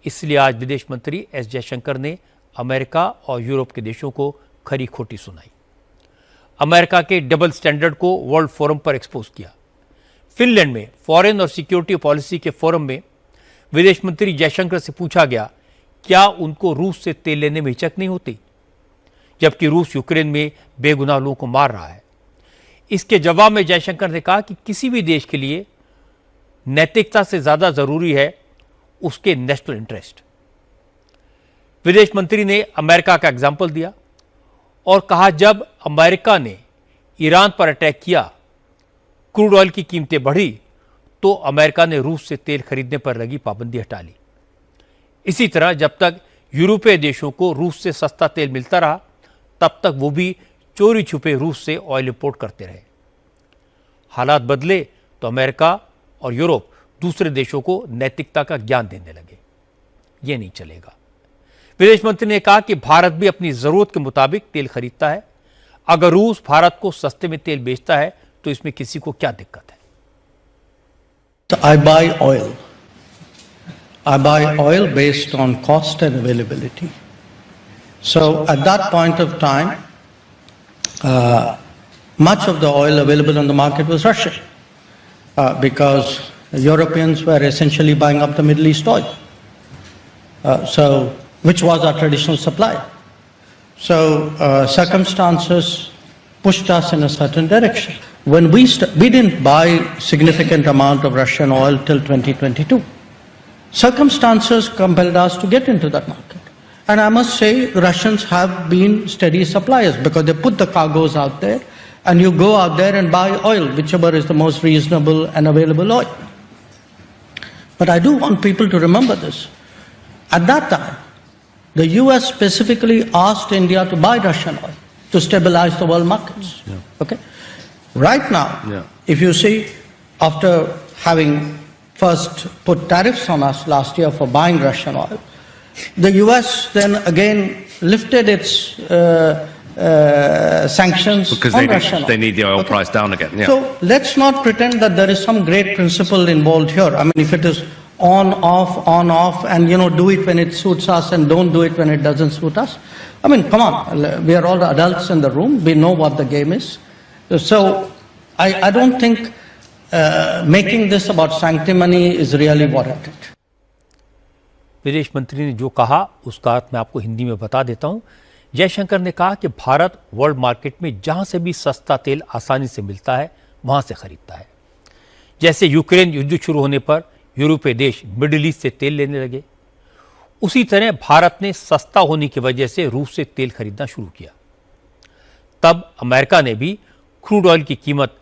इसलिए आज विदेश मंत्री एस जयशंकर ने अमेरिका और यूरोप के देशों को खरी खोटी सुनाई। अमेरिका के डबल स्टैंडर्ड को वर्ल्ड फोरम पर एक्सपोज किया। फिनलैंड में फॉरेन और सिक्योरिटी पॉलिसी के फोरम में विदेश मंत्री जयशंकर से पूछा गया क्या उनको रूस से तेल लेने में हिचक नहीं होती, जबकि रूस यूक्रेन में बेगुनाह लोगों को मार रहा है। इसके जवाब में जयशंकर ने कहा कि किसी भी देश के लिए नैतिकता से ज्यादा जरूरी है उसके नेशनल इंटरेस्ट। विदेश मंत्री ने अमेरिका का एग्जाम्पल दिया और कहा जब अमेरिका ने ईरान पर अटैक किया, क्रूड ऑयल की कीमतें बढ़ी तो अमेरिका ने रूस से तेल खरीदने पर लगी पाबंदी हटा ली। इसी तरह जब तक यूरोपीय देशों को रूस से सस्ता तेल मिलता रहा तब तक वो भी चोरी छुपे रूस से ऑयल इंपोर्ट करते रहे। हालात बदले तो अमेरिका और यूरोप दूसरे देशों को नैतिकता का ज्ञान देने लगे। ये नहीं चलेगा। विदेश मंत्री ने कहा कि भारत भी अपनी जरूरत के मुताबिक तेल खरीदता है। अगर रूस भारत को सस्ते में तेल बेचता है तो इसमें किसी को क्या दिक्कत है? So I buy oil. I buy oil based on cost and availability. So at that point of time, much of the oil available on the market was Russian because Europeans were essentially buying up the Middle East oil, which was our traditional supply. So circumstances pushed us in a certain direction. When we didn't buy significant amount of Russian oil till 2022. Circumstances compelled us to get into that market. And I must say, Russians have been steady suppliers because they put the cargoes out there and you go out there and buy oil, whichever is the most reasonable and available oil. But I do want people to remember this. At that time, the US specifically asked India to buy Russian oil to stabilize the world markets. Yeah. Okay? Right now, if you see, after having first put tariffs on us last year for buying Russian oil, the US then again lifted its sanctions because on Russian oil. They need the oil price down again. Yeah. So let's not pretend that there is some great principle involved here. I mean, if it is on, off, and do it when it suits us and don't do it when it doesn't suit us. I mean, come on, we are all adults in the room. We know what the game is. So I don't think making this about sanctimony is really warranted. विदेश मंत्री ने जो कहा उसका अर्थ मैं आपको हिंदी में बता देता हूं। जयशंकर ने कहा कि भारत वर्ल्ड मार्केट में जहां से भी सस्ता तेल आसानी से मिलता है वहां से खरीदता है। जैसे यूक्रेन युद्ध शुरू होने पर यूरोपीय देश मिडिल ईस्ट से तेल लेने लगे, उसी तरह भारत ने सस्ता होने की वजह से रूस से तेल खरीदना शुरू किया। तब अमेरिका ने भी क्रूड ऑयल की कीमत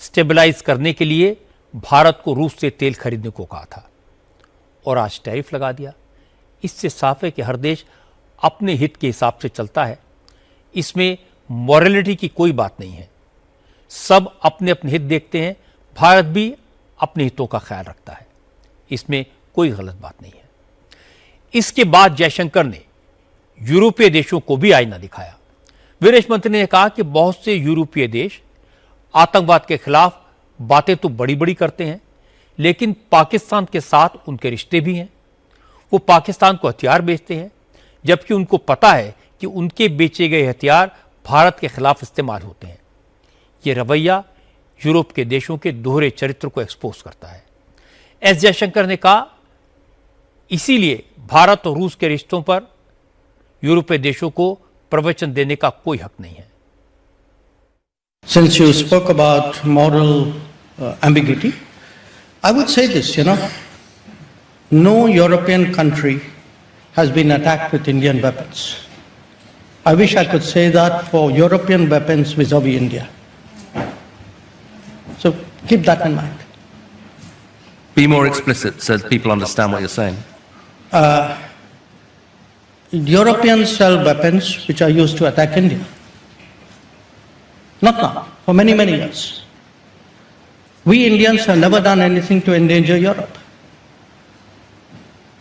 स्टेबलाइज करने के लिए भारत को रूस से तेल खरीदने को कहा था और आज टैरिफ लगा दिया। इससे साफ है कि हर देश अपने हित के हिसाब से चलता है। इसमें मॉरलिटी की कोई बात नहीं है। सब अपने अपने हित देखते हैं। भारत भी अपने हितों का ख्याल रखता है। इसमें कोई गलत बात नहीं है। इसके बाद जयशंकर ने यूरोपीय देशों को भी आईना दिखाया। विदेश मंत्री ने कहा कि बहुत से यूरोपीय देश आतंकवाद के खिलाफ बातें तो बड़ी बड़ी करते हैं, लेकिन पाकिस्तान के साथ उनके रिश्ते भी हैं। वो पाकिस्तान को हथियार बेचते हैं, जबकि उनको पता है कि उनके बेचे गए हथियार भारत के खिलाफ इस्तेमाल होते हैं। ये रवैया यूरोप के देशों के दोहरे चरित्र को एक्सपोज करता है। एस जयशंकर ने कहा, इसीलिए भारत और रूस के रिश्तों पर यूरोपीय देशों को प्रवचन देने का कोई हक नहीं है। Since you spoke about moral ambiguity, I would say this, no European country has been attacked with Indian weapons. I wish I could say that for European weapons vis-a-vis India. So keep that in mind. Be more explicit so that people understand what you're saying. Europeans sell weapons which are used to attack India. Not now, for many, many years. We Indians have never done anything to endanger Europe.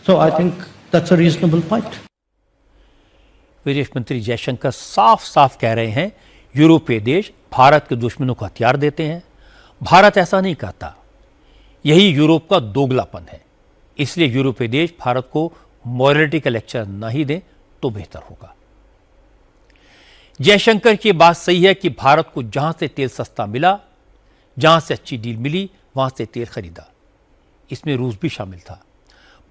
So I think that's a reasonable point. विदेश मंत्री जयशंकर साफ साफ कह रहे हैं, यूरोपीय देश भारत के दुश्मनों को हथियार देते हैं। भारत ऐसा नहीं कहता। यही यूरोप का दोगलापन है। इसलिए यूरोपीय देश भारत को मॉरलिटी का लेक्चर न ही दें तो बेहतर होगा। जयशंकर की बात सही है कि भारत को जहां से तेल सस्ता मिला, जहां से अच्छी डील मिली, वहां से तेल खरीदा। इसमें रूस भी शामिल था।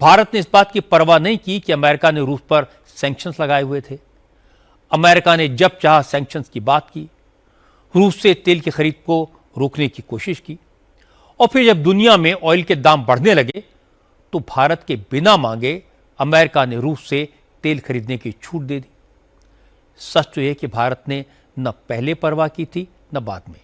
भारत ने इस बात की परवाह नहीं की कि अमेरिका ने रूस पर सैंक्शंस लगाए हुए थे। अमेरिका ने जब चाहा सैंक्शंस की बात की, रूस से तेल की खरीद को रोकने की कोशिश की, और फिर जब दुनिया में ऑयल के दाम बढ़ने लगे तो भारत के बिना मांगे अमेरिका ने रूस से तेल खरीदने की छूट दे दी। सच तो यह कि भारत ने न पहले परवाह की थी न बाद में,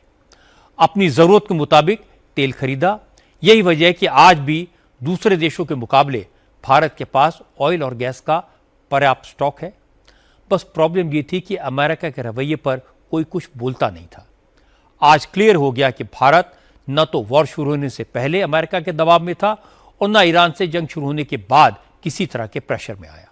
अपनी जरूरत के मुताबिक तेल खरीदा। यही वजह है कि आज भी दूसरे देशों के मुकाबले भारत के पास ऑयल और गैस का पर्याप्त स्टॉक है। बस प्रॉब्लम यह थी कि अमेरिका के रवैये पर कोई कुछ बोलता नहीं था। आज क्लियर हो गया कि भारत न तो वॉर शुरू होने से पहले अमेरिका के दबाव में था और न ईरान से जंग शुरू होने के बाद किसी तरह के प्रेशर में आया।